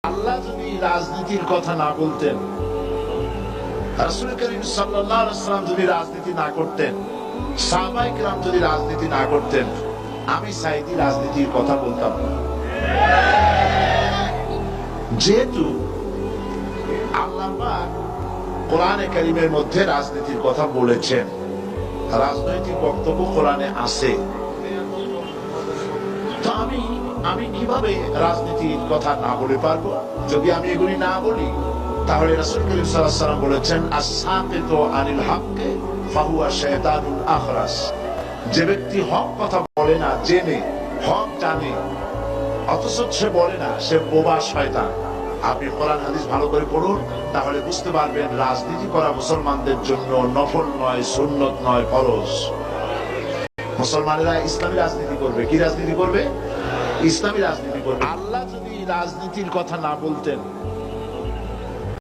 আল্লাহ যদি রাজনীতির কথা না বলতেন, রাসূল করিম সাল্লাল্লাহু আলাইহি ওয়াসাল্লাম যদি রাজনীতি না করতেন, সাহাবায়ে কেরাম যদি রাজনীতি না করতেন, আমি সাঈদী রাজনীতির কথা বলতাম না। যেহেতু আল্লাহ পাক কোরআনে কারীমের মধ্যে রাজনীতির কথা বলেছেন, রাজনৈতিক বক্তব্য কোরআনে আছে, তো আমি কিভাবে রাজনীতির কথা না বলে পারবো? যদি আমি এগুলি না বলি, তাহলে রাসূল করিম সাল্লাল্লাহু আলাইহি ওয়াসাল্লাম বলেছেন, আস-সাকিতু আনিল হাক্কি ফাহুয়া শায়তানুল আখরাস। যে ব্যক্তি হক কথা বলে না, জেনে হক জানে অথচ সে বলে না, সে বোবা শয়তান। আপনি কোরআন হাদিস ভালো করে পড়ুন, তাহলে বুঝতে পারবেন রাজনীতি করা মুসলমানদের জন্য নফল নয়, সুন্নত নয়, ফরজ। মুসলমানেরা ইসলামী রাজনীতি করবে। কি রাজনীতি করবে? ইসলামী রাজনীতি করবে। আল্লাহ যদি রাজনীতির কথা না বলতেন,